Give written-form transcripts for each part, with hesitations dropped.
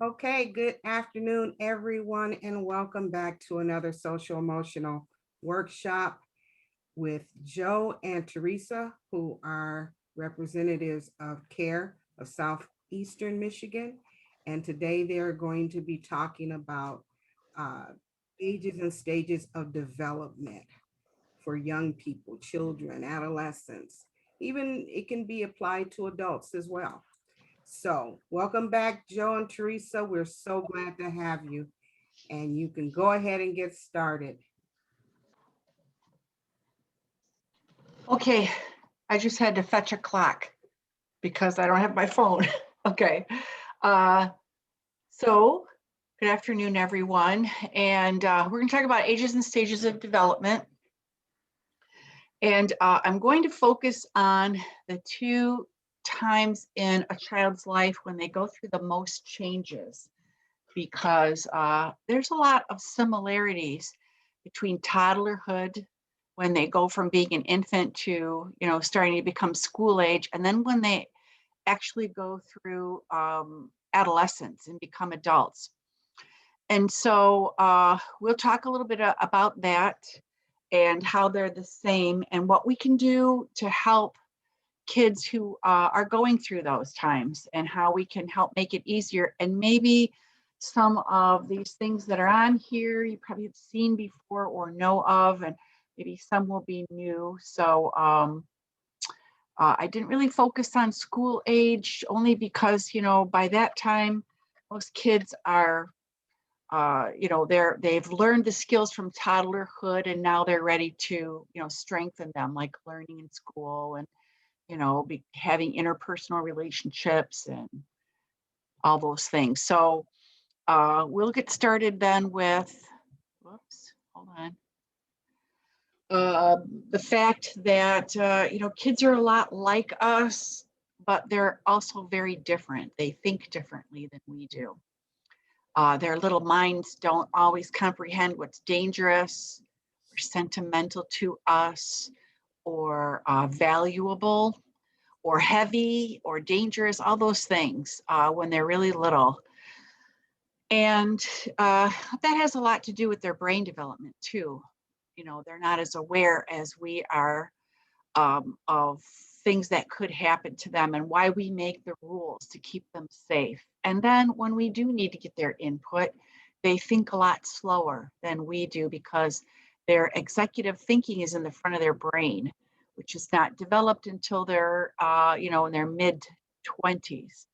Okay, good afternoon, everyone, and welcome back to another social emotional workshop with Joe and Teresa, who are representatives of CARE of Southeastern Michigan. And today they're going to be talking about uh, ages and stages of development for young people, children, adolescents. Even it can be applied to adults as well. So, welcome back, Joe and Teresa. We're so glad to have you. And you can go ahead and get started. Okay, I just had to fetch a clock because I don't have my phone. Okay, uh, so good afternoon, everyone. And we're going to talk about ages and stages of development. And I'm going to focus on the two times in a child's life when they go through the most changes, because there's a lot of similarities between toddlerhood, when they go from being an infant to, starting to become school age, and then when they actually go through adolescence and become adults. And so we'll talk a little bit about that and how they're the same and what we can do to help kids who are going through those times, and how we can help make it easier. And maybe some of these things that are on here you probably have seen before or know of, and maybe some will be new. So I didn't really focus on school age, only because, by that time, most kids are, they've learned the skills from toddlerhood, and now they're ready to, strengthen them, like learning in school, and having interpersonal relationships and all those things. So we'll get started then with, whoops, hold on. The fact that, kids are a lot like us, but they're also very different. They think differently than we do. Their little minds don't always comprehend what's dangerous or sentimental to us, or valuable, or heavy, or dangerous, all those things when they're really little. And that has a lot to do with their brain development too. They're not as aware as we are of things that could happen to them, and why we make the rules to keep them safe. And then when we do need to get their input, they think a lot slower than we do, because their executive thinking is in the front of their brain, which is not developed until they're, in their mid 20s.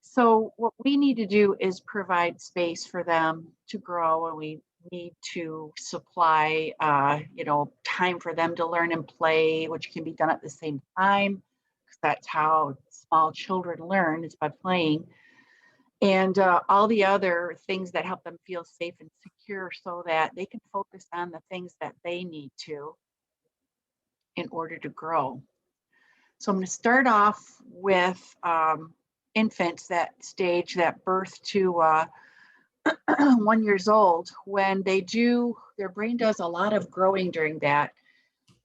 So what we need to do is provide space for them to grow, and we need to supply, time for them to learn and play, which can be done at the same time, because that's how small children learn, is by playing, and all the other things that help them feel safe and secure, so that they can focus on the things that they need to in order to grow. So I'm going to start off with infants, that stage, that birth to 1 year old. When they do, their brain does a lot of growing during that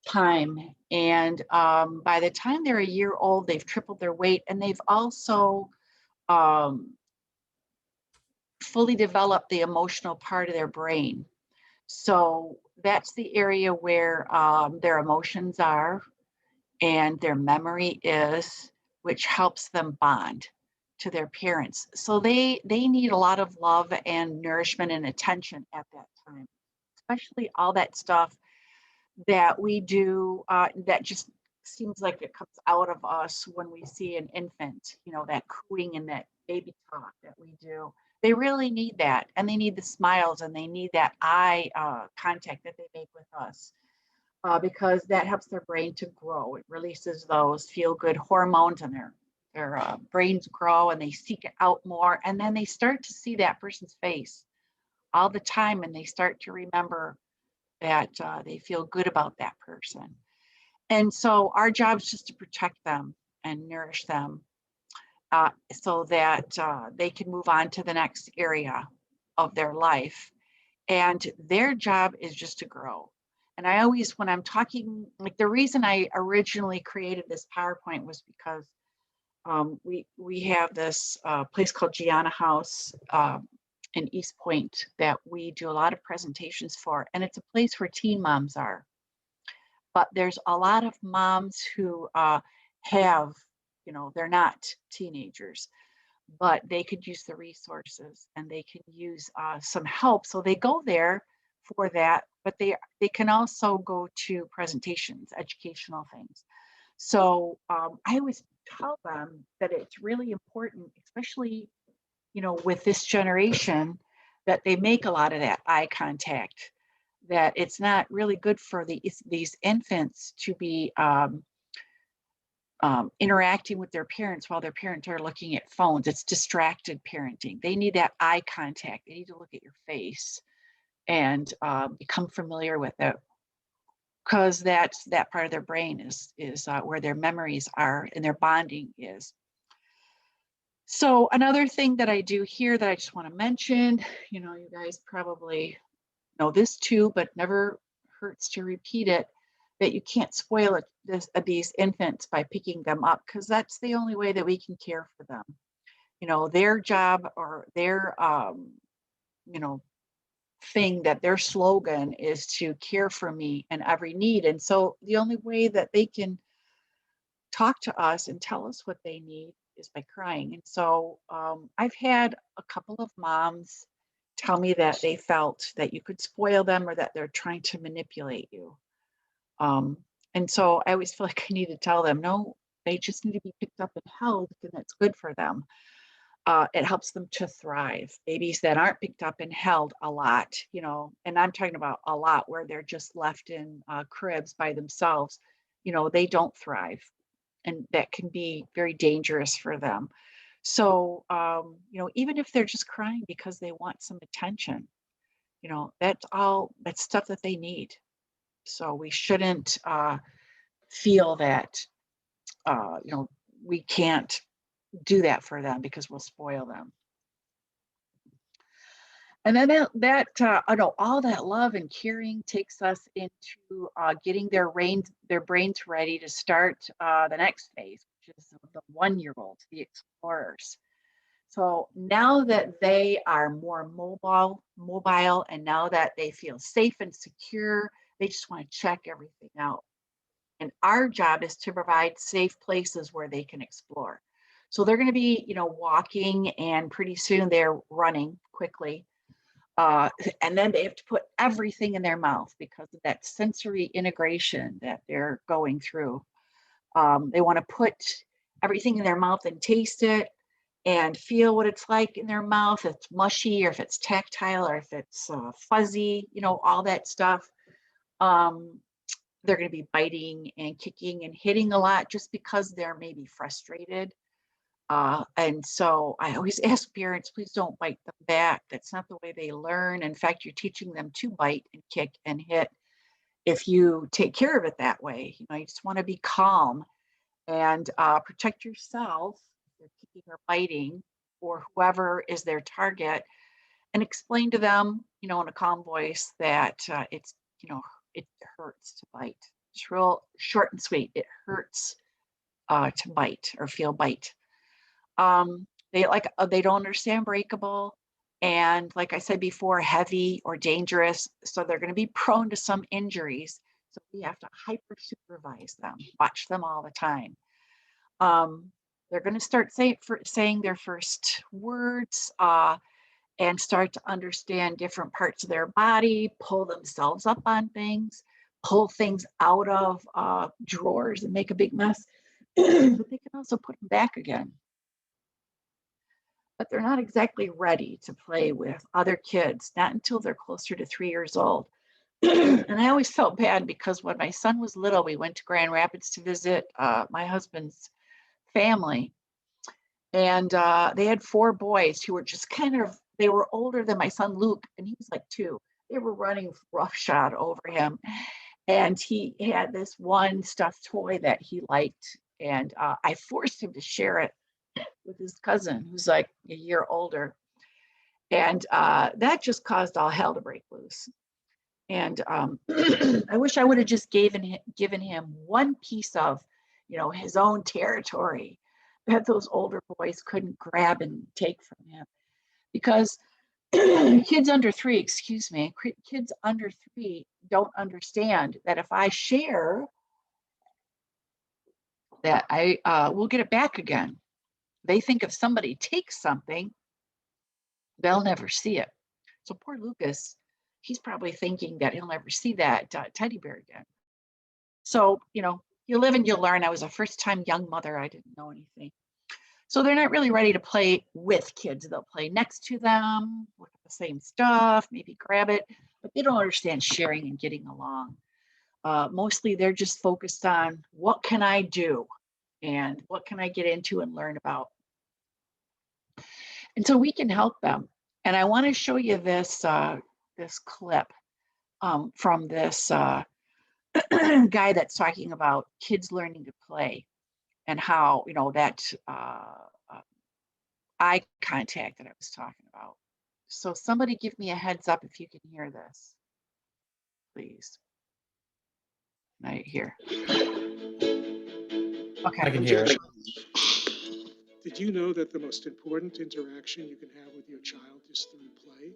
time. And by the time they're a year old, they've tripled their weight, and they've also fully developed the emotional part of their brain. So that's the area where their emotions are and their memory is, which helps them bond to their parents. So they need a lot of love and nourishment and attention at that time, especially all that stuff that we do that just seems like it comes out of us when we see an infant, that cooing and that baby talk that we do. They really need that, and they need the smiles, and they need that eye contact that they make with us, because that helps their brain to grow. It releases those feel-good hormones, and their brains grow, and they seek it out more, and then they start to see that person's face all the time, and they start to remember that they feel good about that person. And so our job is just to protect them and nourish them, so that they can move on to the next area of their life. And their job is just to grow. And I always, when I'm talking, like, the reason I originally created this PowerPoint was because We have this place called Gianna House in East Point that we do a lot of presentations for, and it's a place where teen moms are. But there's a lot of moms who have, they're not teenagers, but they could use the resources and they can use some help. So they go there for that, but they can also go to presentations, educational things. So I always tell them that it's really important, especially with this generation, that they make a lot of that eye contact. That it's not really good for these infants to be interacting with their parents while their parents are looking at phones. It's distracted parenting. They need that eye contact. They need to look at your face and become familiar with it, because that part of their brain is where their memories are and their bonding is. So another thing that I do here that I just want to mention, you guys probably know this too, but never hurts to repeat it, that you can't spoil these infants by picking them up, because that's the only way that we can care for them. Their job or their thing, that their slogan is to care for me in every need. And so the only way that they can talk to us and tell us what they need is by crying. And so I've had a couple of moms tell me that they felt that you could spoil them or that they're trying to manipulate you. And so I always feel like I need to tell them, no, they just need to be picked up and held, and that's good for them. It helps them to thrive. Babies that aren't picked up and held a lot, and I'm talking about a lot where they're just left in cribs by themselves, they don't thrive. And that can be very dangerous for them. So, even if they're just crying because they want some attention, that's stuff that they need. So we shouldn't feel that, we can't do that for them because we'll spoil them. And then all that love and caring takes us into getting their brains ready to start the next phase, which is the 1-year-olds, the explorers. So now that they are more mobile, and now that they feel safe and secure, they just want to check everything out. And our job is to provide safe places where they can explore. So they're going to be, walking, and pretty soon they're running quickly. And then they have to put everything in their mouth because of that sensory integration that they're going through. They want to put everything in their mouth and taste it and feel what it's like in their mouth, if it's mushy or if it's tactile or if it's fuzzy, all that stuff. They're going to be biting and kicking and hitting a lot just because they're maybe frustrated. And so I always ask parents, please don't bite them back. That's not the way they learn. In fact, you're teaching them to bite and kick and hit if you take care of it that way. You just want to be calm and protect yourself if you're kicking or biting, or whoever is their target, and explain to them, in a calm voice that it hurts to bite. It's real short and sweet. It hurts to bite or feel bite. They don't understand breakable, and like I said before, heavy or dangerous. So they're going to be prone to some injuries. So we have to hyper supervise them, watch them all the time. They're going to start saying their first words and start to understand different parts of their body, pull themselves up on things, pull things out of drawers and make a big mess. But they can also put them back again. But they're not exactly ready to play with other kids, not until they're closer to 3 years old. And I always felt bad because when my son was little, we went to Grand Rapids to visit my husband's family. And they had 4 boys who were just they were older than my son Luke, and he was like 2. They were running roughshod over him. And he had this one stuffed toy that he liked. And I forced him to share it with his cousin, who's like a year older. And that just caused all hell to break loose. And I wish I would have just given him one piece of, his own territory. that those older boys couldn't grab and take from him because kids under 3, excuse me, kids under 3 don't understand that if I share, that I will get it back again. They think if somebody takes something, they'll never see it. So poor Lucas, he's probably thinking that he'll never see that teddy bear again. So, you live and you learn. I was a first time young mother. I didn't know anything. So they're not really ready to play with kids. They'll play next to them, look at the same stuff, maybe grab it, but they don't understand sharing and getting along. Mostly they're just focused on what can I do and what can I get into and learn about. And so we can help them. And I want to show you this clip from this guy that's talking about kids learning to play and how that eye contact that I was talking about. So somebody give me a heads up if you can hear this, please. Right here. I Okay. can hear it. Did you know that the most important interaction you can have with your child is through play?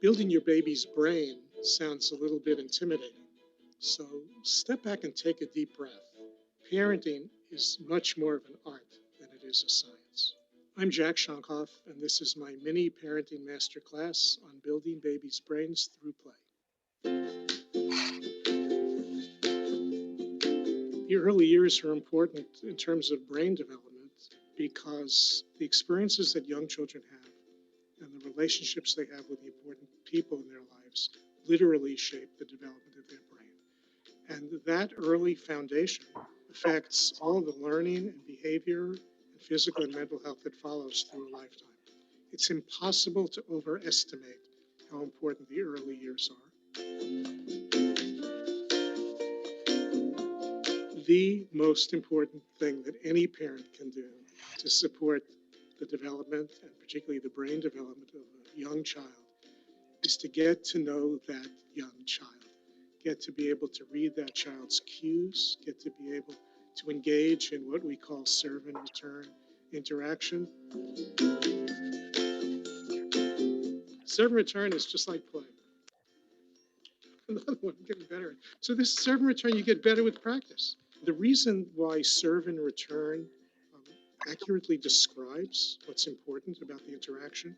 Building your baby's brain sounds a little bit intimidating. So step back and take a deep breath. Parenting is much more of an art than it is a science. I'm Jack Shonkoff, and this is my mini parenting masterclass on building babies' brains through play. The early years are important in terms of brain development because the experiences that young children have and the relationships they have with the important people in their lives literally shape the development of their brain. And that early foundation affects all the learning and behavior and physical and mental health that follows through a lifetime. It's impossible to overestimate how important the early years are. The most important thing that any parent can do to support the development, and particularly the brain development of a young child, is to get to know that young child, get to be able to read that child's cues, get to be able to engage in what we call serve and return interaction. Serve and return is just like play. Another one, I'm getting better. So this serve and return, you get better with practice. The reason why serve and return accurately describes what's important about the interaction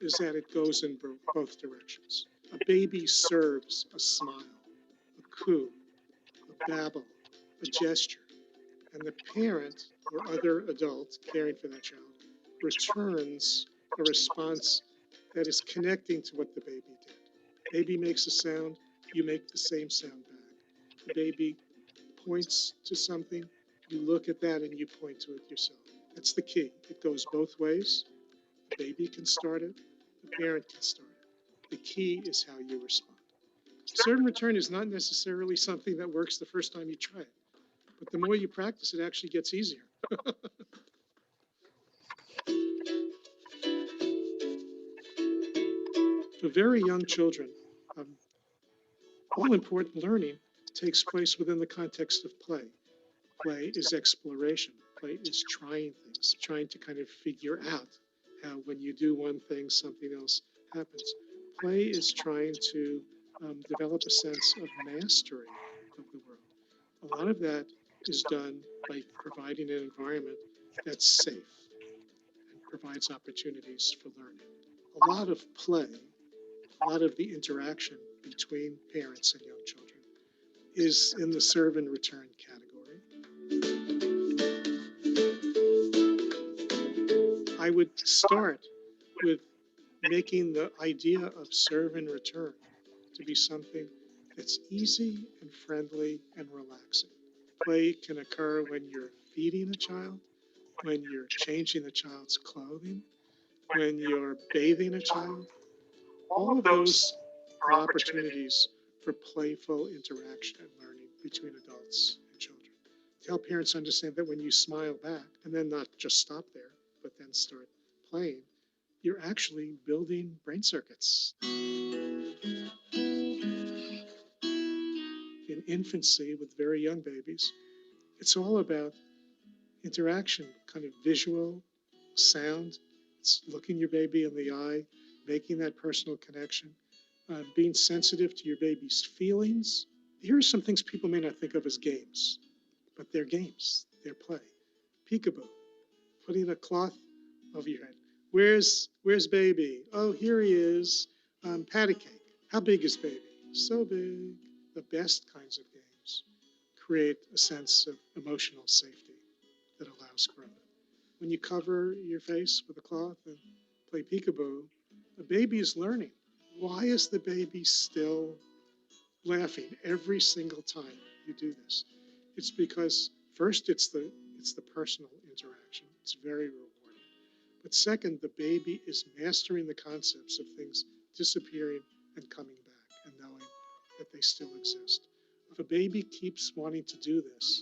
is that it goes in both directions. A baby serves a smile, a coo, a babble, a gesture, and the parent or other adult caring for that child returns a response that is connecting to what the baby did. Baby makes a sound, you make the same sound back. The baby points to something, you look at that and you point to it yourself. That's the key. It goes both ways. The baby can start it, the parent can start it. The key is how you respond. Serve and return is not necessarily something that works the first time you try it, but the more you practice, it actually gets easier. For very young children, all important learning takes place within the context of play. Play is exploration. Play is trying things, trying to kind of figure out how when you do one thing, something else happens. Play is trying to develop a sense of mastery of the world. A lot of that is done by providing an environment that's safe and provides opportunities for learning. A lot of play, a lot of the interaction between parents and young children is in the serve and return category. I would start with making the idea of serve and return to be something that's easy and friendly and relaxing. Play can occur when you're feeding a child, when you're changing a child's clothing, when you're bathing a child. All of those are opportunities for playful interaction and learning between adults and children. To help parents understand that when you smile back and then not just stop there, but then start playing, you're actually building brain circuits. In infancy with very young babies, It's all about interaction, kind of visual, sound. It's looking your baby in the eye, making that personal connection, being sensitive to your baby's feelings. Here are some things people may not think of as games, but they're games, they're play. Peekaboo, putting a cloth over your head. Where's baby? Oh, here he is. Patty cake. How big is baby? So big. The best kinds of games create a sense of emotional safety that allows growth. When you cover your face with a cloth and play peekaboo, the baby is learning. Why is the baby still laughing every single time you do this? It's because first it's the personal interaction. It's very rewarding. But second, the baby is mastering the concepts of things disappearing and coming back and knowing that they still exist. If a baby keeps wanting to do this,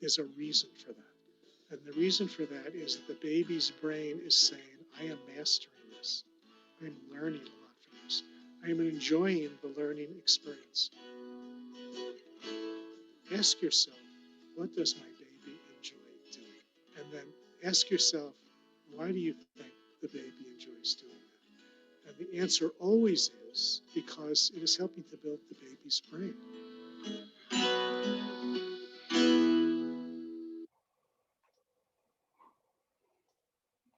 there's a reason for that. And the reason for that is that the baby's brain is saying, I am mastering this. I am learning a lot from this. I am enjoying the learning experience. Ask yourself, what does my baby enjoy doing? And then ask yourself, why do you think the baby enjoys doing that? And the answer always is because it is helping to build the baby's brain.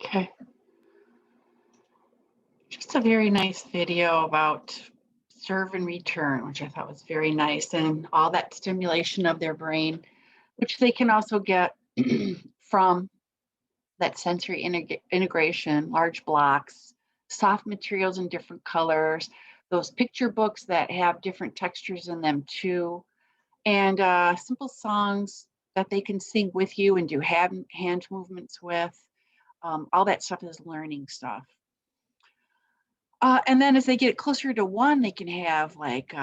Okay. Just a very nice video about serve and return, which I thought was very nice, and all that stimulation of their brain, which they can also get from that sensory integration, large blocks, soft materials in different colors, those picture books that have different textures in them too, and simple songs that they can sing with you and do hand movements with. All that stuff is learning stuff. And then as they get closer to one, they can have like,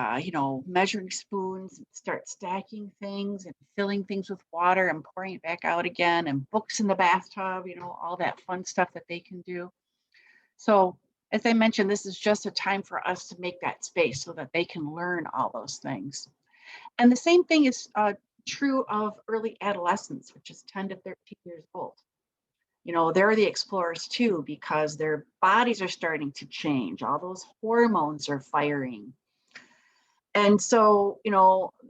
measuring spoons, and start stacking things and filling things with water and pouring it back out again, and books in the bathtub, all that fun stuff that they can do. So as I mentioned, this is just a time for us to make that space so that they can learn all those things. And the same thing is true of early adolescence, which is 10 to 13 years old. They're the explorers too, because their bodies are starting to change. All those hormones are firing. And so,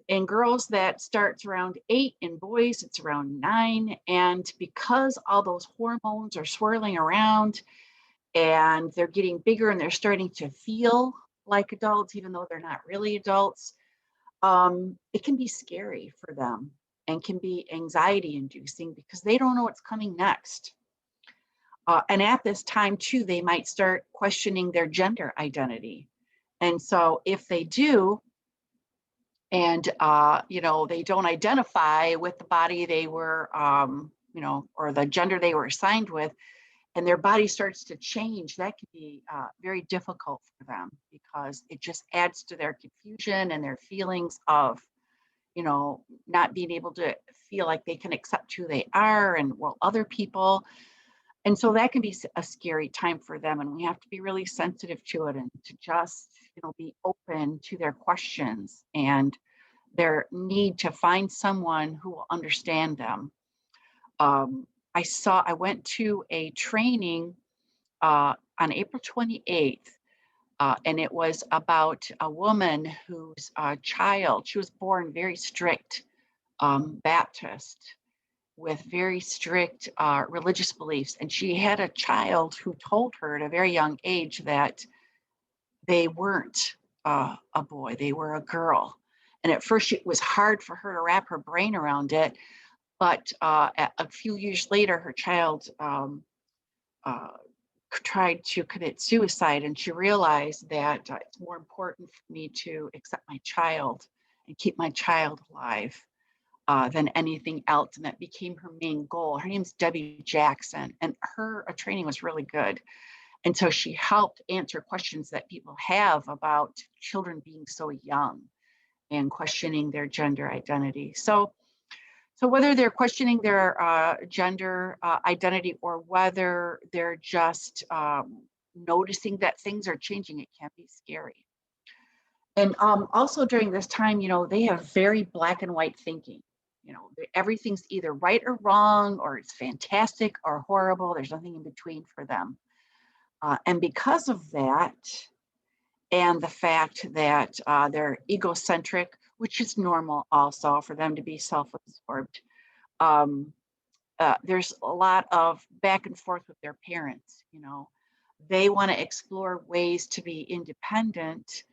in girls that starts around 8, in boys it's around 9. And because all those hormones are swirling around and they're getting bigger and they're starting to feel like adults, even though they're not really adults, it can be scary for them and can be anxiety inducing because they don't know what's coming next. And at this time, too, they might start questioning their gender identity. And so if they do, and, they don't identify with the body they were, or the gender they were assigned with, and their body starts to change, that can be very difficult for them because it just adds to their confusion and their feelings of, not being able to feel like they can accept who they are and other people. And so that can be a scary time for them. And we have to be really sensitive to it and to just, be open to their questions and their need to find someone who will understand them. I went to a training on April 28th, and it was about a woman whose child, she was born very strict Baptist, with very strict religious beliefs. And she had a child who told her at a very young age that they weren't a boy, they were a girl. And at first it was hard for her to wrap her brain around it. But a few years later, her child uh, tried to commit suicide. And she realized that it's more important for me to accept my child and keep my child alive than anything else. And that became her main goal. Her name's Debbie Jackson, and her training was really good. And so she helped answer questions that people have about children being so young and questioning their gender identity. So whether they're questioning their gender identity or whether they're just noticing that things are changing, it can be scary. And also during this time, they have very black and white thinking. Everything's either right or wrong, or it's fantastic or horrible. There's nothing in between for them. And because of that, and the fact that they're egocentric, which is normal also for them to be self-absorbed, um, there's a lot of back and forth with their parents. They want to explore ways to be independent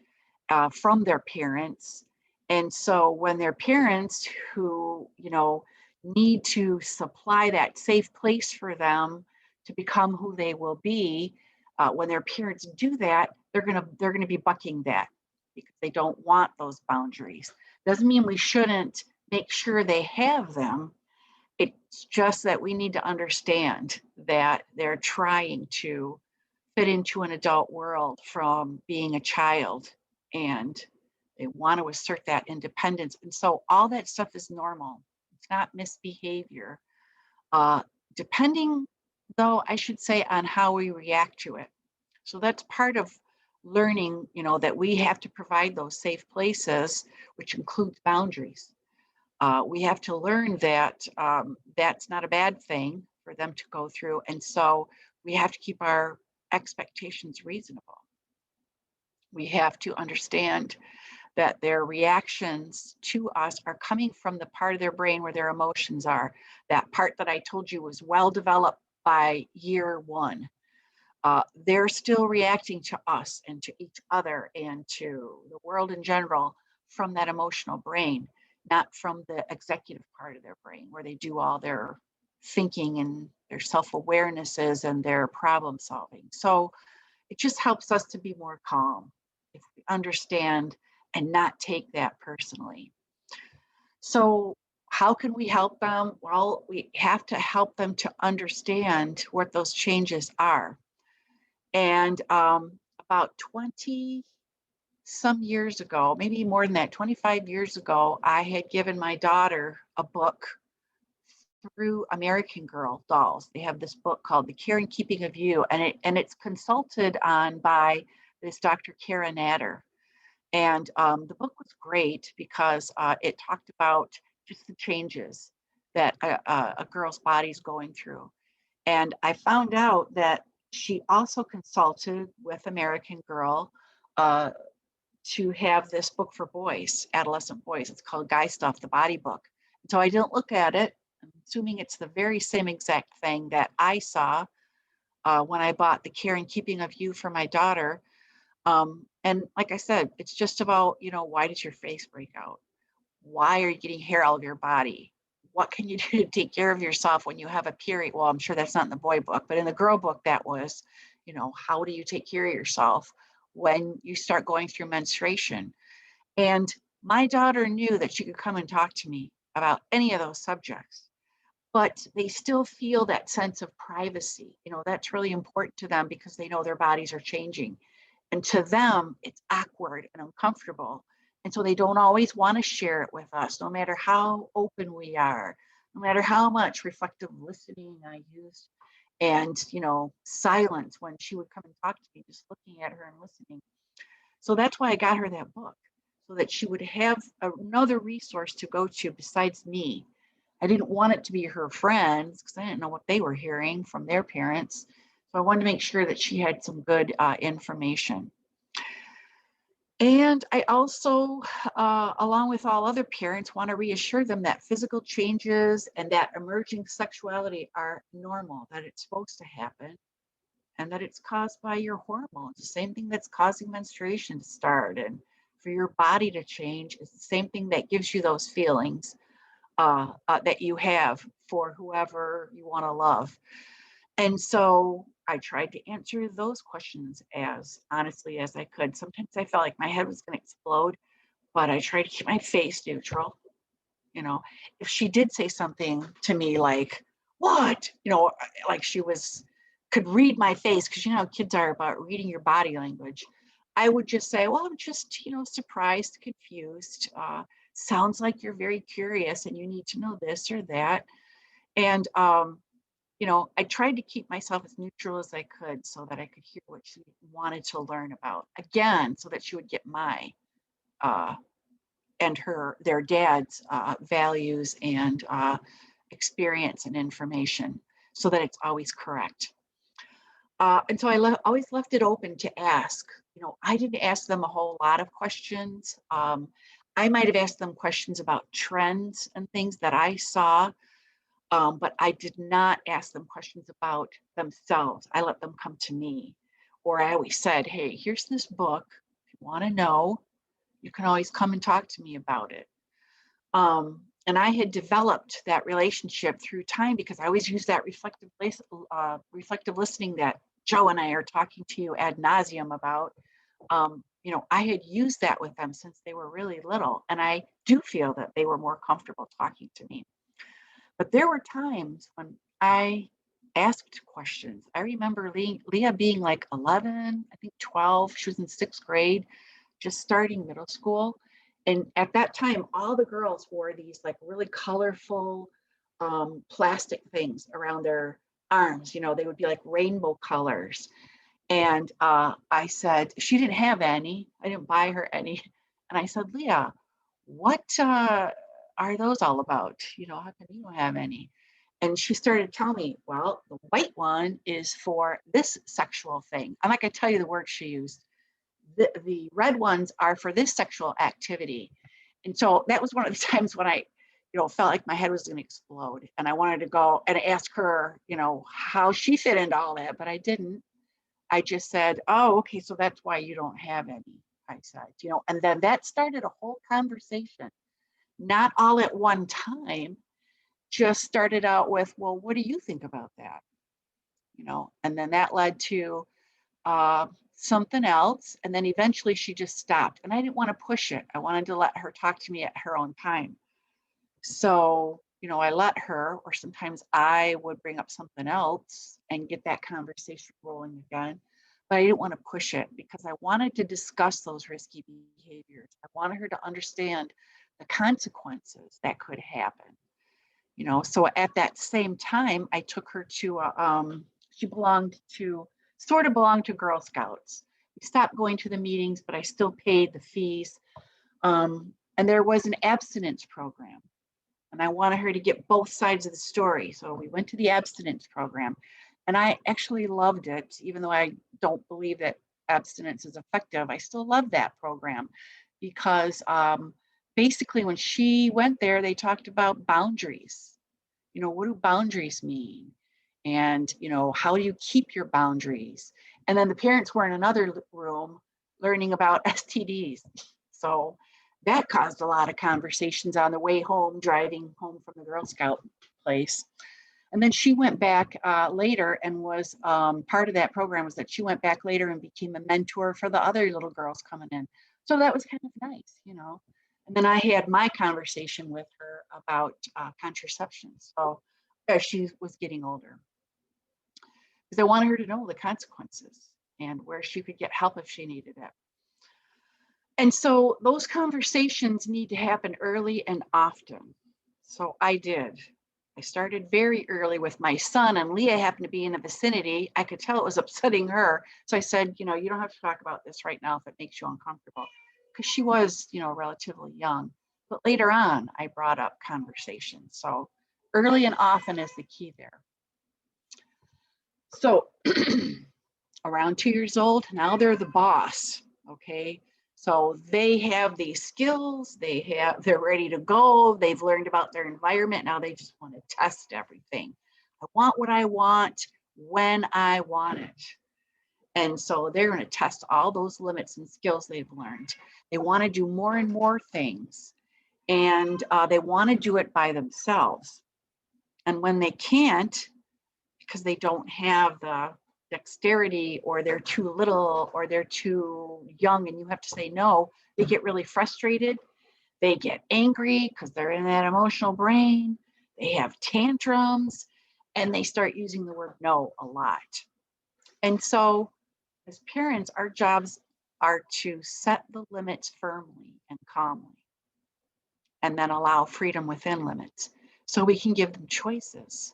from their parents. And so when their parents who, need to supply that safe place for them to become who they will be, when their parents do that, they're gonna be bucking that because they don't want those boundaries. Doesn't mean we shouldn't make sure they have them. It's just that we need to understand that they're trying to fit into an adult world from being a child, and they want to assert that independence. And so all that stuff is normal. It's not misbehavior. Uh, Depending, though, I should say, on how we react to it. So that's part of learning, that we have to provide those safe places, which includes boundaries. We have to learn that that's not a bad thing for them to go through. And so we have to keep our expectations reasonable. We have to understand that their reactions to us are coming from the part of their brain where their emotions are. That part that I told you was well developed by year one. They're still reacting to us and to each other and to the world in general from that emotional brain, not from the executive part of their brain where they do all their thinking and their self-awarenesses and their problem solving. So it just helps us to be more calm if we understand and not take that personally. So how can we help them? Well, we have to help them to understand what those changes are. And about 20 some years ago, maybe more than that, 25 years ago, I had given my daughter a book through American Girl dolls. They have this book called The Care and Keeping of You, and it's consulted on by this Dr. Kara Natter. And the book was great because it talked about just the changes that a girl's body's going through. And I found out that she also consulted with American Girl to have this book for boys, adolescent boys. It's called Guy Stuff, the Body Book. So I didn't look at it. I'm assuming it's the very same exact thing that I saw when I bought The Care and Keeping of You for my daughter. And like I said, it's just about, why does your face break out? Why are you getting hair all over your body? What can you do to take care of yourself when you have a period? Well, I'm sure that's not in the boy book, but in the girl book, that was, how do you take care of yourself when you start going through menstruation? And my daughter knew that she could come and talk to me about any of those subjects, but they still feel that sense of privacy. That's really important to them because they know their bodies are changing. And to them, it's awkward and uncomfortable. And so they don't always want to share it with us, no matter how open we are, no matter how much reflective listening I used and, silence when she would come and talk to me, just looking at her and listening. So that's why I got her that book, so that she would have another resource to go to besides me. I didn't want it to be her friends because I didn't know what they were hearing from their parents. So I wanted to make sure that she had some good information. And I also, along with all other parents, want to reassure them that physical changes and that emerging sexuality are normal, that it's supposed to happen, and that it's caused by your hormones. The same thing that's causing menstruation to start and for your body to change is the same thing that gives you those feelings that you have for whoever you want to love. And so I tried to answer those questions as honestly as I could. Sometimes I felt like my head was going to explode, but I tried to keep my face neutral. If she did say something to me like, what, like she could read my face, because how kids are about reading your body language, I would just say, well, I'm just, surprised, confused. Sounds like you're very curious and you need to know this or that. And I tried to keep myself as neutral as I could so that I could hear what she wanted to learn about, again, so that she would get my and their dad's values and experience and information, so that it's always correct. And so I always left it open to ask. I didn't ask them a whole lot of questions. I might have asked them questions about trends and things that I saw, but I did not ask them questions about themselves. I let them come to me. Or I always said, hey, here's this book. If you want to know, you can always come and talk to me about it. And I had developed that relationship through time because I always use that reflective listening that Joe and I are talking to you ad nauseum about. I had used that with them since they were really little, and I do feel that they were more comfortable talking to me. But there were times when I asked questions. I remember Leah being like 11, I think 12. She was in 6th grade, just starting middle school. And at that time, all the girls wore these like really colorful plastic things around their arms. They would be like rainbow colors. And I said, she didn't have any. I didn't buy her any. And I said, Leah, what are those all about? How come you don't have any? And she started telling me, well, the white one is for this sexual thing. I'm not going to tell you the word she used. The red ones are for this sexual activity. And so that was one of the times when I, felt like my head was going to explode. And I wanted to go and ask her, how she fit into all that, but I didn't. I just said, oh, okay, so that's why you don't have any, I said, and then that started a whole conversation, not all at one time, just started out with, well, what do you think about that? And then that led to something else. And then eventually she just stopped, and I didn't want to push it. I wanted to let her talk to me at her own time. So, I let her, or sometimes I would bring up something else and get that conversation rolling again. But I didn't want to push it because I wanted to discuss those risky behaviors. I wanted her to understand the consequences that could happen. So at that same time, I took her to she sort of belonged to Girl Scouts. We stopped going to the meetings, but I still paid the fees. And there was an abstinence program. And I wanted her to get both sides of the story. So we went to the abstinence program. And I actually loved it, even though I don't believe that abstinence is effective. I still love that program because basically when she went there, they talked about boundaries. What do boundaries mean? And, how do you keep your boundaries? And then the parents were in another room learning about STDs. So that caused a lot of conversations on the way home, driving home from the Girl Scout place. And then she went back later and was part of that program was that she went back later and became a mentor for the other little girls coming in. So that was kind of nice, And then I had my conversation with her about contraception. So as she was getting older, because I wanted her to know the consequences and where she could get help if she needed it. And so those conversations need to happen early and often. So I did. I started very early with my son, and Leah happened to be in the vicinity. I could tell it was upsetting her. So I said, you don't have to talk about this right now if it makes you uncomfortable, because she was, relatively young. But later on, I brought up conversation. So early and often is the key there. So around 2 years old, now they're the boss, okay? So they have these skills, they're ready to go, they've learned about their environment, now they just want to test everything. I want what I want when I want it. And so they're going to test all those limits and skills they've learned. They want to do more and more things, and they want to do it by themselves. And when they can't, because they don't have the dexterity, or they're too little, or they're too young and you have to say no, they get really frustrated. They get angry because they're in that emotional brain. They have tantrums, and they start using the word no a lot. And so as parents, our jobs are to set the limits firmly and calmly, and then allow freedom within limits so we can give them choices,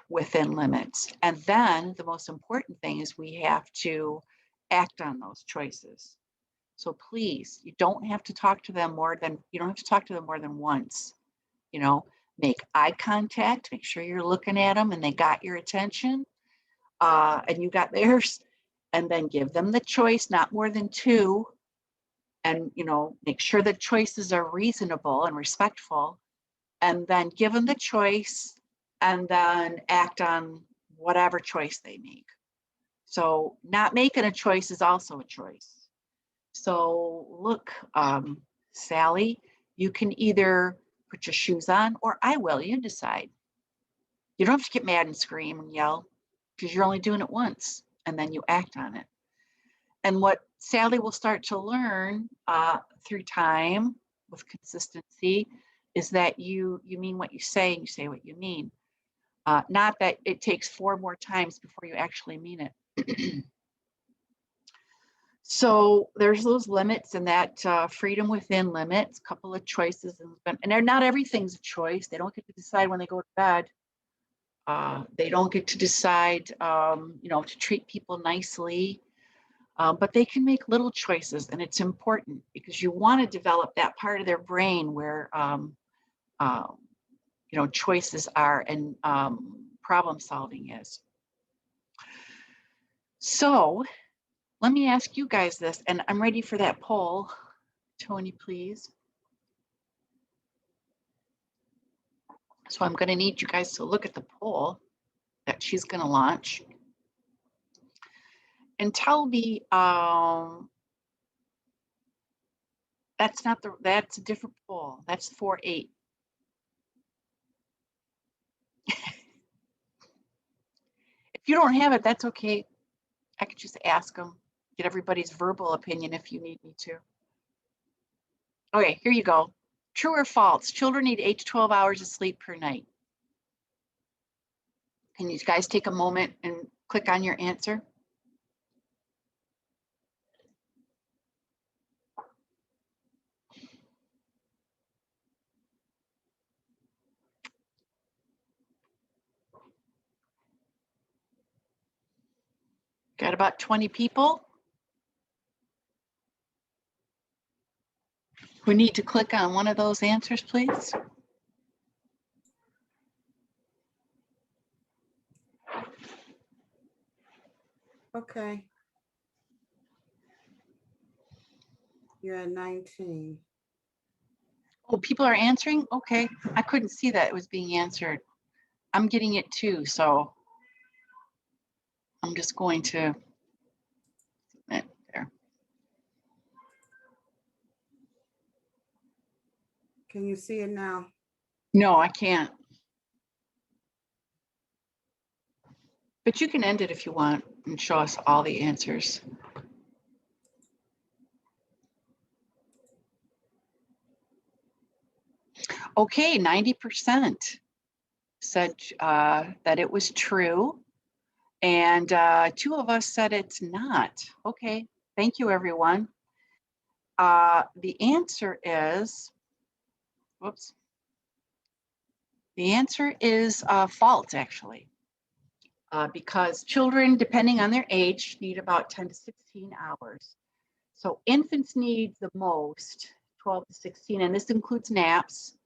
within limits. And then the most important thing is we have to act on those choices. So please, you don't have to talk to them more than once. You know, make eye contact, make sure you're looking at them and they got your attention, and you got theirs, and then give them the choice, not more than two. And, make sure the choices are reasonable and respectful, and then give them the choice and then act on whatever choice they make. So not making a choice is also a choice. So look, Sally, you can either put your shoes on or I will, you decide. You don't have to get mad and scream and yell because you're only doing it once and then you act on it. And what Sally will start to learn through time with consistency is that you mean what you say and you say what you mean. Not that it takes 4 more times before you actually mean it. So there's those limits and that freedom within limits, couple of choices. And they're not everything's a choice. They don't get to decide when they go to bed. They don't get to decide, to treat people nicely. But they can make little choices, and it's important because you want to develop that part of their brain where choices are and problem solving is. So let me ask you guys this, and I'm ready for that poll. Tony, please. So I'm going to need you guys to look at the poll that she's going to launch and tell me, that's a different poll. That's 4-8. If you don't have it, that's okay. I could just ask them, get everybody's verbal opinion if you need me to. Okay, here you go. True or false? Children need 8 to 12 hours of sleep per night. Can you guys take a moment and click on your answer? Got about 20 people who need to click on one of those answers, please. Okay. You're at 19. Oh, people are answering? Okay, I couldn't see that it was being answered. I'm getting it too, so I'm just going to submit there. Can you see it now? No, I can't. But you can end it if you want and show us all the answers. Okay, 90% said that it was true. And 2 of us said it's not. Okay, thank you, everyone. The answer is, whoops. The answer is false, actually. Because children, depending on their age, need about 10 to 16 hours. So infants need the most, 12 to 16, and this includes naps.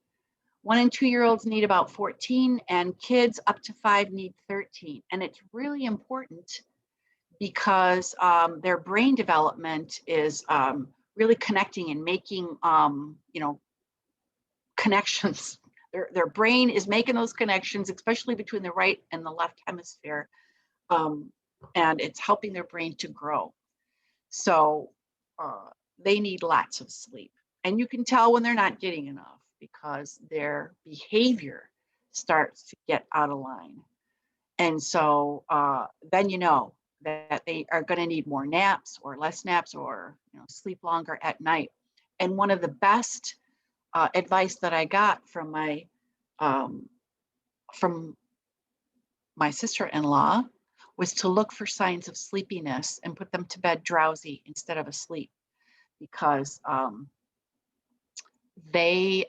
1 and 2-year-olds need about 14, and kids up to 5 need 13. And it's really important because their brain development is really connecting and making, connections. Their brain is making those connections, especially between the right and the left hemisphere. And it's helping their brain to grow. So they need lots of sleep. And you can tell when they're not getting enough because their behavior starts to get out of line. And so then you know that they are going to need more naps or less naps or sleep longer at night. And one of the best advice that I got from my sister-in-law was to look for signs of sleepiness and put them to bed drowsy instead of asleep, because they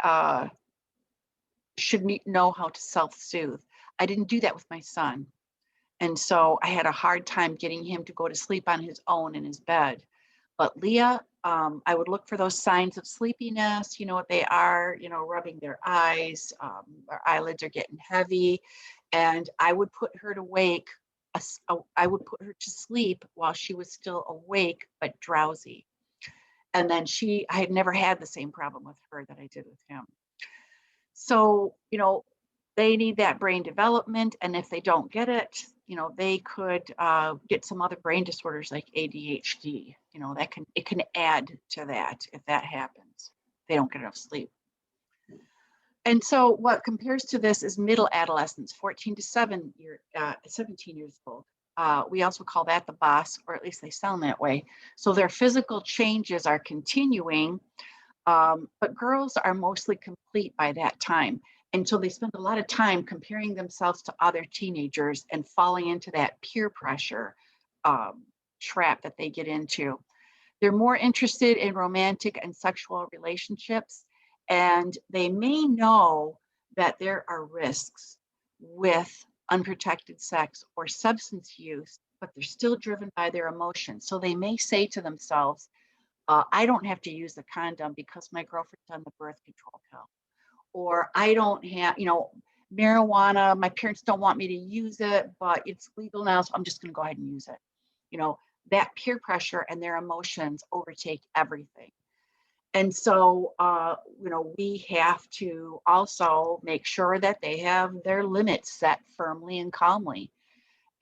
should know how to self-soothe. I didn't do that with my son. And so I had a hard time getting him to go to sleep on his own in his bed. But Leah, I would look for those signs of sleepiness. You know what they are, you know, rubbing their eyes, their eyelids are getting heavy. And I would put her to wake, I would put her to sleep while she was still awake, but drowsy. And then I had never had the same problem with her that I did with him. So, you know, they need that brain development. And if they don't get it, you know, they could get some other brain disorders like ADHD. You know, it can add to that if that happens. They don't get enough sleep. And so what compares to this is middle adolescence, 14 to 17 years old. We also call that the boss, or at least they sound that way. So their physical changes are continuing, but girls are mostly complete by that time. And so they spend a lot of time comparing themselves to other teenagers and falling into that peer pressure trap that they get into. They're more interested in romantic and sexual relationships, and they may know that there are risks with unprotected sex or substance use, but they're still driven by their emotions. So they may say to themselves, I don't have to use the condom because my girlfriend's on the birth control pill. Or I don't have, you know, marijuana, my parents don't want me to use it, but it's legal now, so I'm just going to go ahead and use it. You know, that peer pressure and their emotions overtake everything. And so, you know, we have to also make sure that they have their limits set firmly and calmly.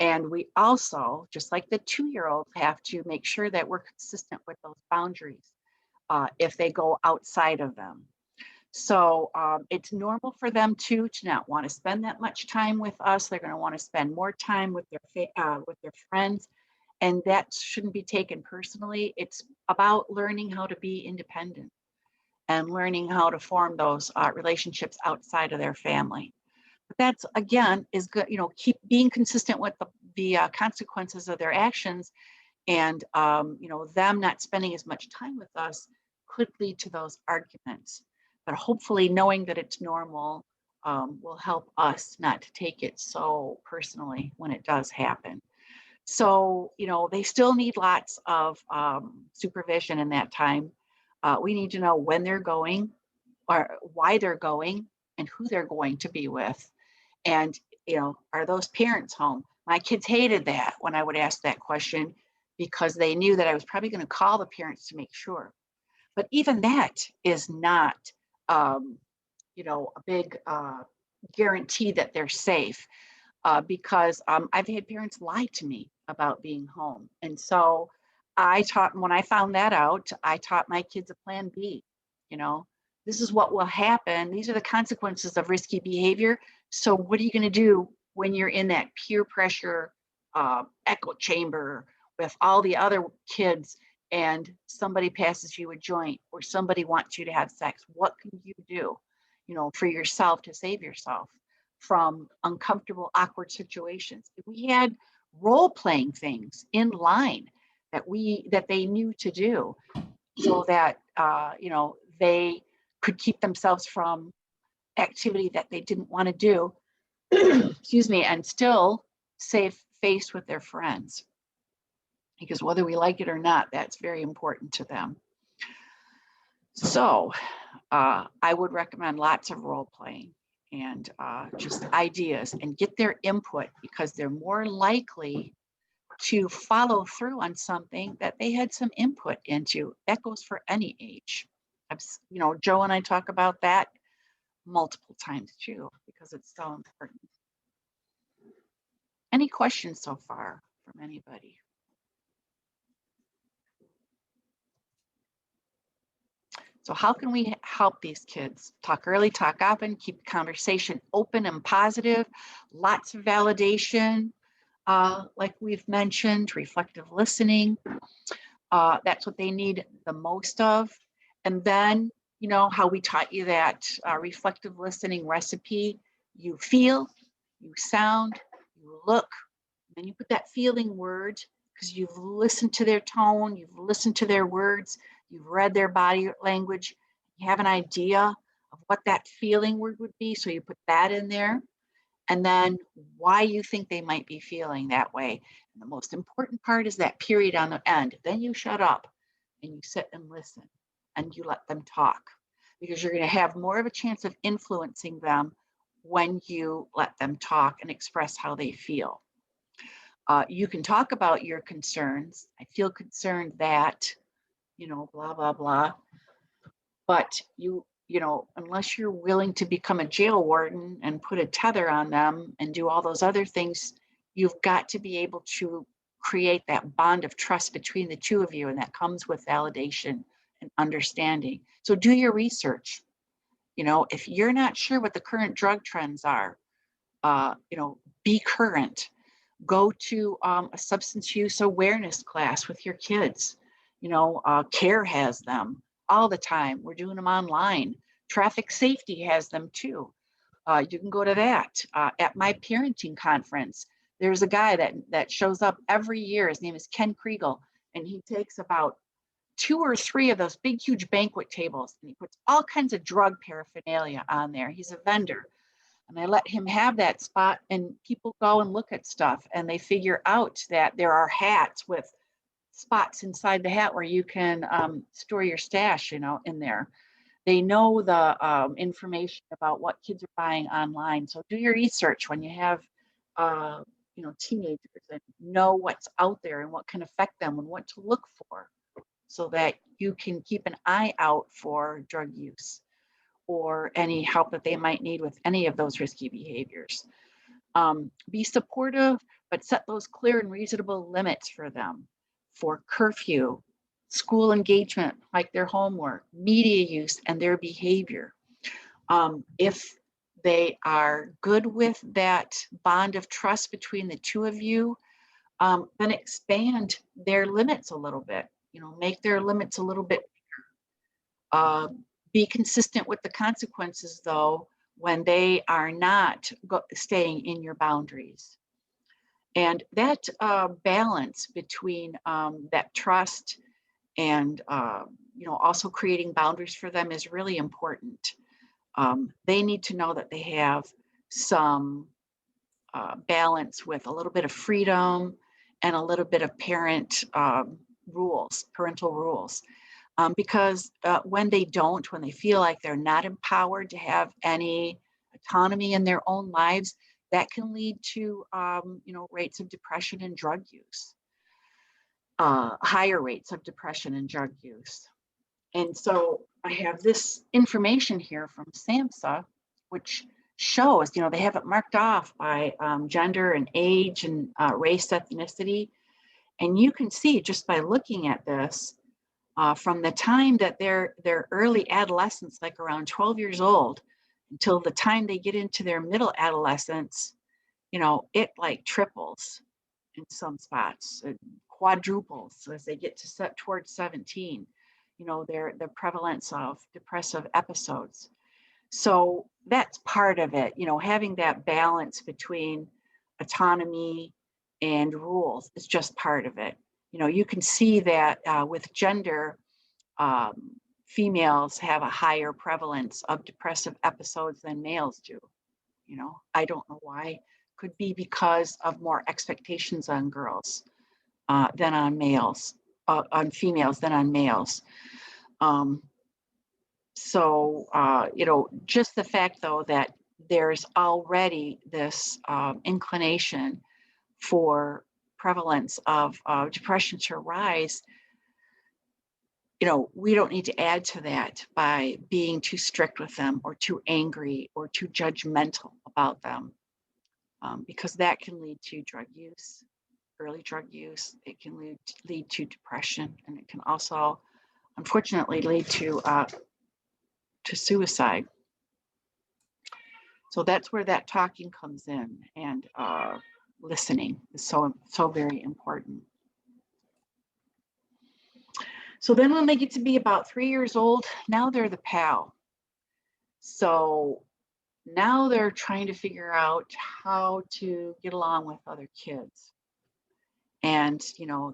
And we also, just like the 2-year-olds, have to make sure that we're consistent with those boundaries if they go outside of them. So it's normal for them to not want to spend that much time with us. They're going to want to spend more time with their friends, and that shouldn't be taken personally. It's about learning how to be independent and learning how to form those relationships outside of their family. But that's again is good. You know, keep being consistent with the consequences of their actions, and you know, them not spending as much time with us could lead to those arguments. But hopefully, knowing that it's normal will help us not to take it so personally when it does happen. So, you know, they still need lots of supervision in that time. We need to know when they're going, or why they're going, and who they're going to be with. And, you know, are those parents home? My kids hated that when I would ask that question because they knew that I was probably going to call the parents to make sure. But even that is not, you know, a big guarantee that they're safe because I've had parents lie to me about being home. And so when I found that out, I taught my kids a plan B. You know, this is what will happen. These are the consequences of risky behavior. So what are you going to do when you're in that peer pressure echo chamber with all the other kids and somebody passes you a joint or somebody wants you to have sex? What can you do, you know, for yourself to save yourself from uncomfortable, awkward situations? If we had role-playing things in line that they knew to do, so that you know, they could keep themselves from activity that they didn't want to do, excuse me, and still save face with their friends. Because whether we like it or not, that's very important to them. So I would recommend lots of role playing and just ideas and get their input, because they're more likely to follow through on something that they had some input into. That goes for any age. You know, Joe and I talk about that multiple times too, because it's so important. Any questions so far from anybody? So how can we help these kids? Talk early, talk often, keep the conversation open and positive, lots of validation, like we've mentioned, reflective listening. That's what they need the most of. And then, you know, how we taught you that reflective listening recipe: you feel, you sound, you look, then you put that feeling word, because you've listened to their tone, you've listened to their words, you've read their body language, you have an idea of what that feeling word would be. So you put that in there, and then why you think they might be feeling that way. And the most important part is that period on the end. Then you shut up. and you sit and listen and you let them talk, because you're going to have more of a chance of influencing them when you let them talk and express how they feel. You can talk about your concerns. I feel concerned that, blah, blah, blah. But unless you're willing to become a jail warden and put a tether on them and do all those other things, you've got to be able to create that bond of trust between the two of you. And that comes with validation and understanding. So do your research. If you're not sure what the current drug trends are, be current. Go to a substance use awareness class with your kids. CARE has them all the time. We're doing them online. Traffic safety has them too. You can go to that. At my parenting conference, there's a guy that shows up every year. His name is Ken Kriegel, and he takes about 2 or 3 of those big, huge banquet tables, and he puts all kinds of drug paraphernalia on there. He's a vendor. And I let him have that spot, and people go and look at stuff, and they figure out that there are hats with spots inside the hat where you can store your stash, in there. They know the information about what kids are buying online. So do your research when you have, teenagers, and know what's out there and what can affect them and what to look for, so that you can keep an eye out for drug use or any help that they might need with any of those risky behaviors. Be supportive, but set those clear and reasonable limits for them, for curfew, school engagement, like their homework, media use, and their behavior. If they are good with that bond of trust between the two of you, then expand their limits a little bit, make their limits a little bit bigger. Be consistent with the consequences, though, when they are not staying in your boundaries. And that balance between that trust and also creating boundaries for them is really important. They need to know that they have some balance with a little bit of freedom and a little bit of parental rules. Because when they don't, when they feel like they're not empowered to have any autonomy in their own lives, that can lead to, rates of depression and drug use, higher rates of depression and drug use. And so I have this information here from SAMHSA, which shows, they have it marked off by gender and age and race, ethnicity. And you can see just by looking at this, from the time that they're early adolescence, like around 12 years old, until the time they get into their middle adolescence, it like triples in some spots, quadruples as they get to towards 17, their prevalence of depressive episodes. So that's part of it, having that balance between autonomy and rules is just part of it. You can see that with gender, females have a higher prevalence of depressive episodes than males do. I don't know why. Could be because of more expectations on girls than on males, on females than on males. Just the fact, though, that there's already this inclination for prevalence of depression to rise, we don't need to add to that by being too strict with them or too angry or too judgmental about them, because that can lead to drug use, early drug use. It can lead to depression, and it can also, unfortunately, lead to suicide. So that's where that talking comes in, and listening is so very important. So then when they get to be about 3 years old, now they're the pal. So now they're trying to figure out how to get along with other kids. And,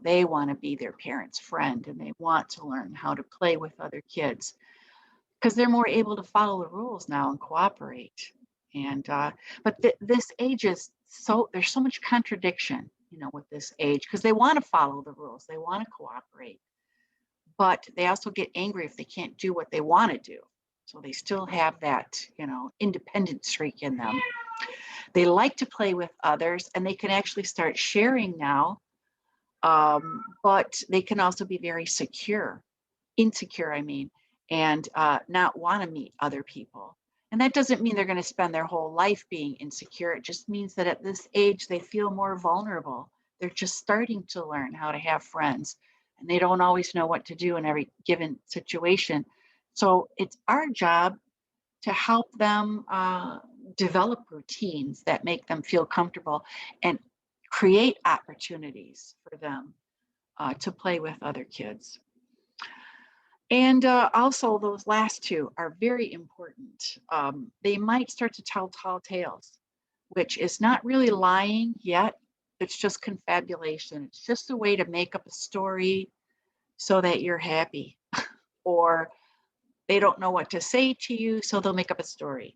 they want to be their parents' friend, and they want to learn how to play with other kids because they're more able to follow the rules now and cooperate. And, but this age is there's so much contradiction, with this age, because they want to follow the rules, they want to cooperate. but they also get angry if they can't do what they want to do. So they still have that, independent streak in them. They like to play with others, and they can actually start sharing now, but they can also be very insecure, I mean, and not want to meet other people. And that doesn't mean they're going to spend their whole life being insecure. It just means that at this age, they feel more vulnerable. They're just starting to learn how to have friends, and they don't always know what to do in every given situation. So it's our job to help them develop routines that make them feel comfortable and create opportunities for them to play with other kids. And also, those last two are very important. They might start to tell tall tales, which is not really lying yet. It's just confabulation. It's just a way to make up a story so that you're happy. Or they don't know what to say to you, so they'll make up a story.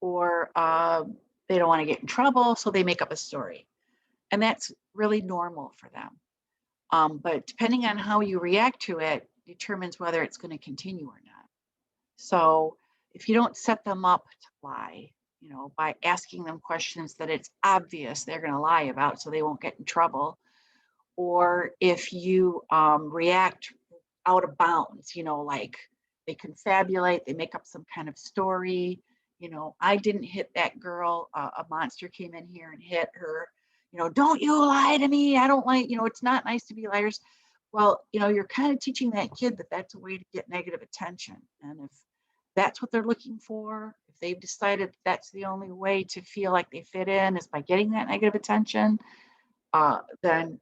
Or they don't want to get in trouble, so they make up a story. And that's really normal for them. But depending on how you react to it determines whether it's going to continue or not. So if you don't set them up to lie, by asking them questions that it's obvious they're going to lie about so they won't get in trouble, or if you react out of bounds, like they confabulate, they make up some kind of story, I didn't hit that girl, a monster came in here and hit her, don't you lie to me, I don't like, it's not nice to be liars. Well, you're kind of teaching that kid that that's a way to get negative attention. And if that's what they're looking for, if they've decided that's the only way to feel like they fit in is by getting that negative attention, then,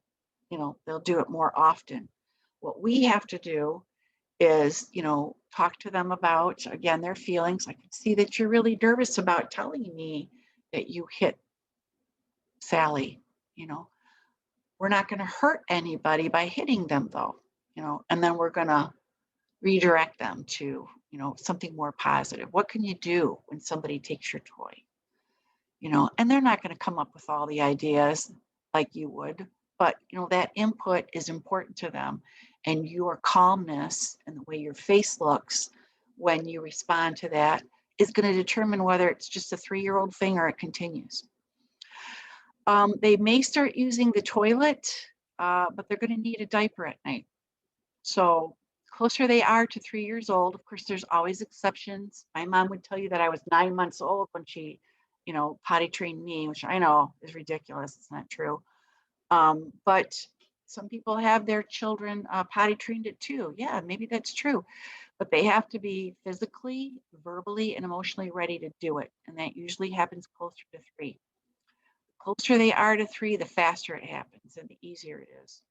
they'll do it more often. What we have to do is, talk to them about, again, their feelings. I can see that you're really nervous about telling me that you hit Sally, we're not going to hurt anybody by hitting them though, and then we're going to redirect them to, something more positive. What can you do when somebody takes your toy? And they're not going to come up with all the ideas like you would, but that input is important to them. And your calmness and the way your face looks when you respond to that is going to determine whether it's just a 3-year-old thing or it continues. They may start using the toilet, but they're going to need a diaper at night. So closer they are to 3 years old, of course, there's always exceptions. My mom would tell you that I was 9 months old when she, potty trained me, which I know is ridiculous. It's not true. But some people have their children potty trained at 2. Yeah, maybe that's true. But they have to be physically, verbally, and emotionally ready to do it. And that usually happens closer to 3. The closer they are to 3, the faster it happens and the easier it is.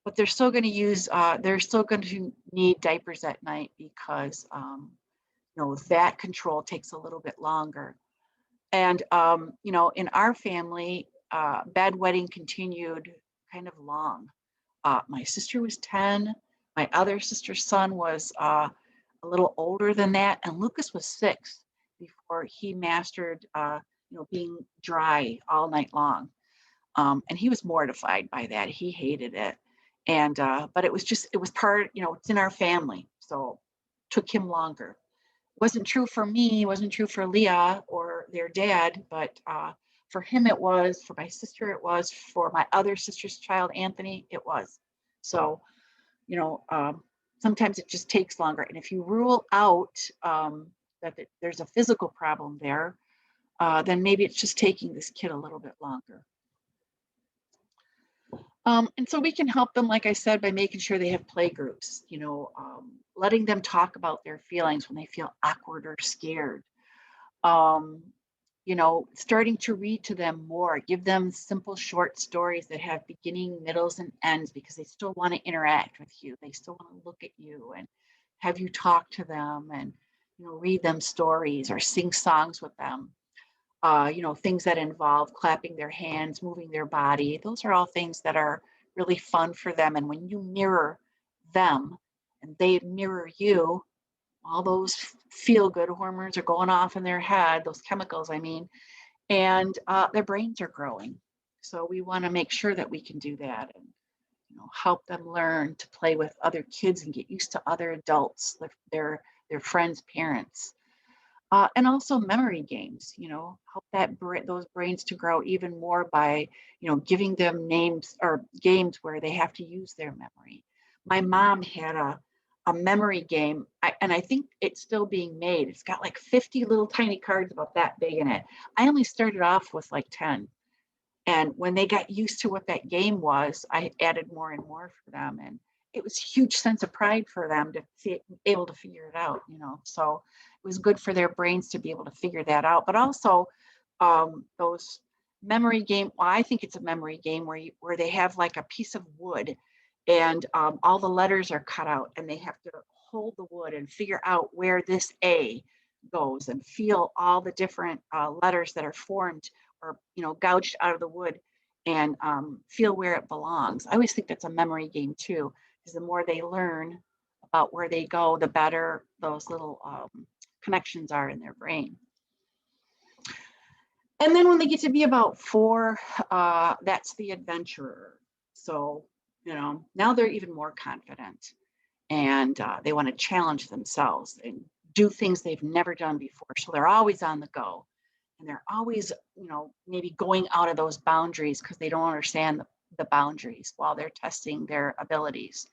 But they're still going to need diapers at night because, that control takes a little bit longer. And, in our family, bedwetting continued kind of long. My sister was 10. My other sister's son was a little older than that. And Lucas was 6 before he mastered, being dry all night long. And he was mortified by that. He hated it. And, but it was part, it's in our family. So it took him longer. Wasn't true for me, wasn't true for Leah or their dad, but for him it was, for my sister it was, for my other sister's child, Anthony, it was. So, sometimes it just takes longer. And if you rule out that there's a physical problem there, then maybe it's just taking this kid a little bit longer. And so we can help them, like I said, by making sure they have play groups, letting them talk about their feelings when they feel awkward or scared. Starting to read to them more, give them simple short stories that have beginning, middles, and ends because they still want to interact with you. They still want to look at you and have you talk to them and, read them stories or sing songs with them. Things that involve clapping their hands, moving their body. Those are all things that are really fun for them. And when you mirror them and they mirror you, all those feel-good hormones are going off in their head, those chemicals, I mean, and their brains are growing. So we want to make sure that we can do that. And, help them learn to play with other kids and get used to other adults, their friends' parents. And also memory games, help those brains to grow even more by, giving them names or games where they have to use their memory. My mom had a memory game, and I think it's still being made. It's got like 50 little tiny cards about that big in it. I only started off with like 10. And when they got used to what that game was, I added more and more for them. And it was a huge sense of pride for them to be able to figure it out. So it was good for their brains to be able to figure that out. But also those memory game, well, I think it's a memory game where they have like a piece of wood and all the letters are cut out and they have to hold the wood and figure out where this A goes and feel all the different letters that are formed or gouged out of the wood and feel where it belongs. I always think that's a memory game too, because the more they learn about where they go, the better those little connections are in their brain. And then when they get to be about 4, that's the adventurer. So, now they're even more confident and they want to challenge themselves and do things they've never done before. So they're always on the go. And they're always, maybe going out of those boundaries because they don't understand the boundaries while they're testing their abilities.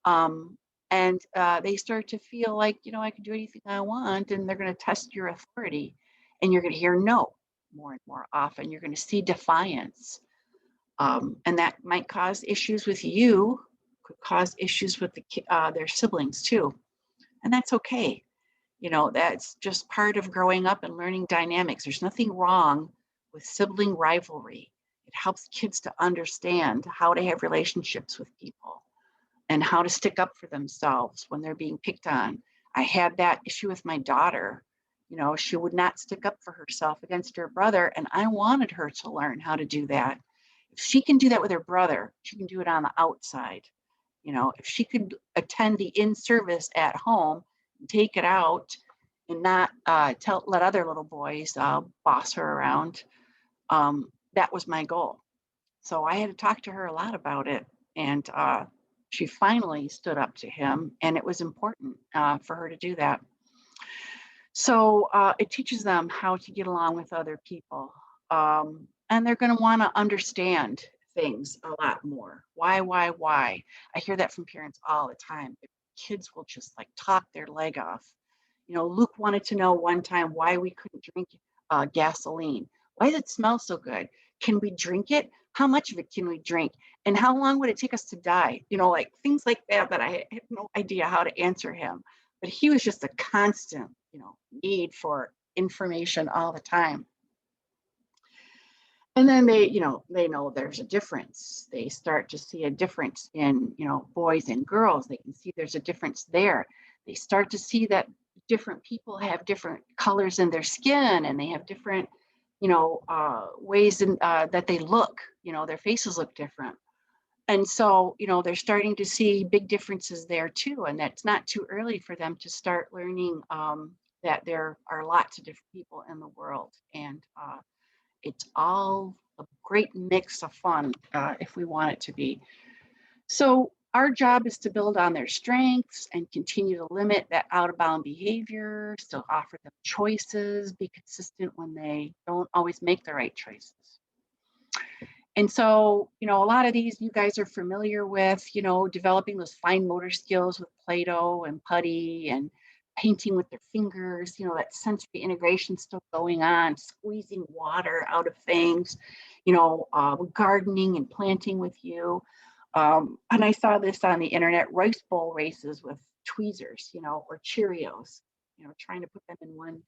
And they start to feel like, I can do anything I want, and they're going to test your authority. And you're going to hear no more and more often. You're going to see defiance. And that might cause issues with you, could cause issues with their siblings too. And that's okay. That's just part of growing up and learning dynamics. There's nothing wrong with sibling rivalry. It helps kids to understand how to have relationships with people and how to stick up for themselves when they're being picked on. I had that issue with my daughter. She would not stick up for herself against her brother, and I wanted her to learn how to do that. If she can do that with her brother, she can do it on the outside. If she could attend the in-service at home, take it out and not let other little boys boss her around. That was my goal. So I had to talk to her a lot about it. And she finally stood up to him. And it was important for her to do that. So it teaches them how to get along with other people. And they're going to want to understand things a lot more. Why? I hear that from parents all the time. Kids will just like talk their leg off. Luke wanted to know one time why we couldn't drink gasoline. Why does it smell so good? Can we drink it? How much of it can we drink? And how long would it take us to die? Like things like that I had no idea how to answer him. But he was just a constant, need for information all the time. And then they know there's a difference. They start to see a difference in, boys and girls. They can see there's a difference there. They start to see that different people have different colors in their skin and they have different, ways that they look, their faces look different. And so, they're starting to see big differences there too. And that's not too early for them to start learning that there are lots of different people in the world. And it's all a great mix of fun if we want it to be. So our job is to build on their strengths and continue to limit that out of bound behavior, still offer them choices, be consistent when they don't always make the right choices. And so, a lot of these you guys are familiar with, developing those fine motor skills with Play-Doh and putty and painting with their fingers, that sensory integration still going on, squeezing water out of things, gardening and planting with you. And I saw this on the internet, rice bowl races with tweezers, or Cheerios, trying to put them in one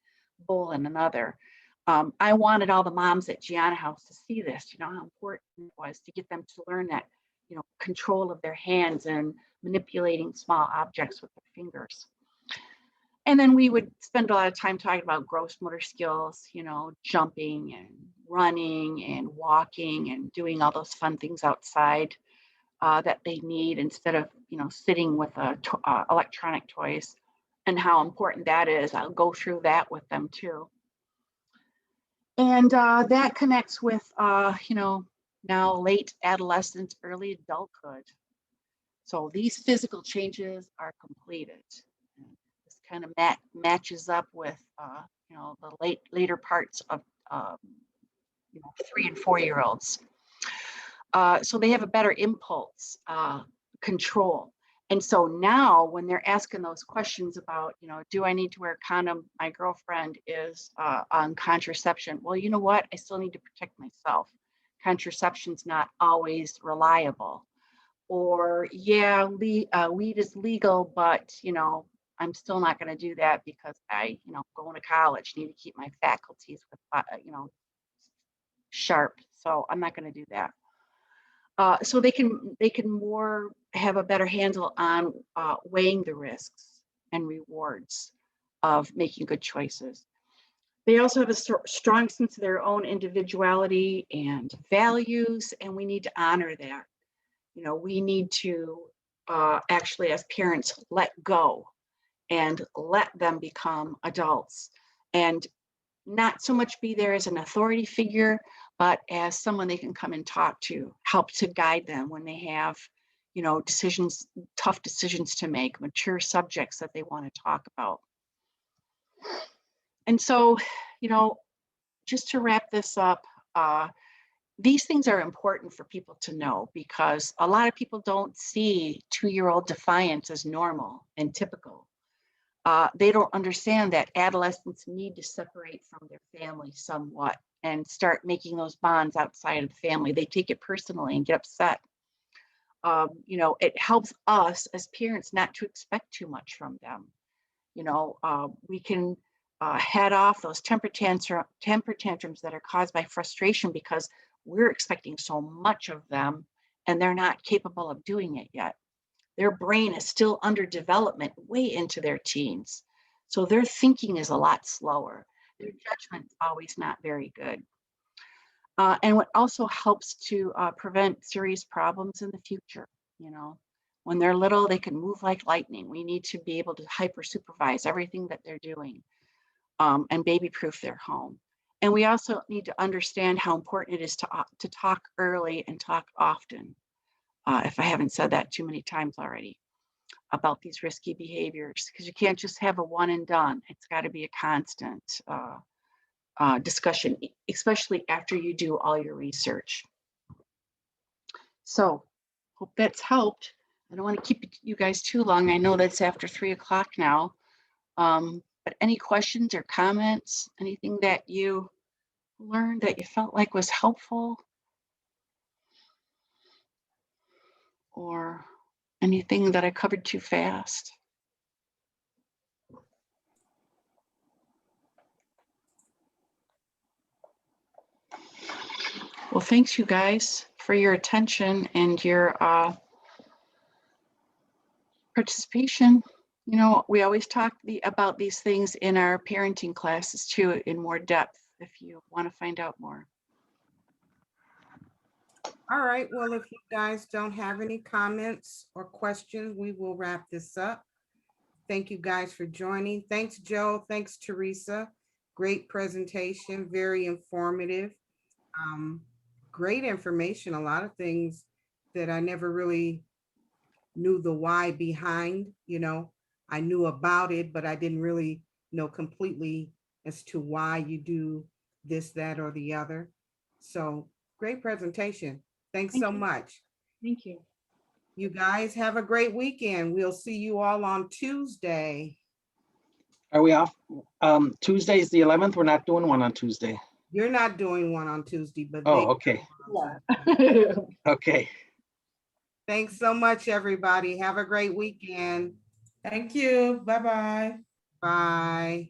bowl and another. I wanted all the moms at Gianna House to see this, how important it was to get them to learn that, control of their hands and manipulating small objects with their fingers. And then we would spend a lot of time talking about gross motor skills, jumping and running and walking and doing all those fun things outside that they need instead of, sitting with electronic toys and how important that is. I'll go through that with them too. And that connects with, now late adolescence, early adulthood. So these physical changes are completed. And this kind of matches up with, the later parts of, um, 3 and 4 year olds. So they have a better impulse control. And so now when they're asking those questions about, do I need to wear a condom? My girlfriend is on contraception. Well, you know what? I still need to protect myself. Contraception's not always reliable. Or, yeah, weed is legal, but, I'm still not going to do that because I, going to college, need to keep my faculties with, sharp. So I'm not going to do that. So they can more have a better handle on weighing the risks and rewards of making good choices. They also have a strong sense of their own individuality and values, and we need to honor that. We need to actually, as parents, let go and let them become adults, and not so much be there as an authority figure, but as someone they can come and talk to, help to guide them when they have, tough decisions to make, mature subjects that they want to talk about. And so, just to wrap this up, these things are important for people to know because a lot of people don't see 2-year-old defiance as normal and typical. They don't understand that adolescents need to separate from their family somewhat and start making those bonds outside of the family. They take it personally and get upset. It helps us as parents not to expect too much from them. We can head off those temper tantrums that are caused by frustration because we're expecting so much of them and they're not capable of doing it yet. Their brain is still under development way into their teens. So their thinking is a lot slower. Their judgment's always not very good. And what also helps to prevent serious problems in the future, when they're little, they can move like lightning. We need to be able to hyper supervise everything that they're doing and baby proof their home. And we also need to understand how important it is to talk early and talk often. If I haven't said that too many times already, about these risky behaviors, because you can't just have a one and done. It's got to be a constant discussion, especially after you do all your research. So, hope that's helped. I don't want to keep you guys too long. I know that's after 3 o'clock now. But any questions or comments, anything that you learned that you felt like was helpful? Or anything that I covered too fast? Well, thanks you guys for your attention and your participation. We always talk about these things in our parenting classes too, in more depth, if you want to find out more. All right, well, if you guys don't have any comments or questions, we will wrap this up. Thank you guys for joining. Thanks, Joe. Thanks, Teresa. Great presentation, very informative. Great information, a lot of things that I never really knew the why behind, I knew about it, but I didn't really know completely as to why you do this, that, or the other. So great presentation. Thanks so much. Thank you. You guys have a great weekend. We'll see you all on Tuesday. Are we off? Tuesday's the 11th. We're not doing one on Tuesday. You're not doing one on Tuesday, but Oh, okay. Yeah. Okay. Thanks so much, everybody. Have a great weekend. Thank you. Bye-bye. Bye.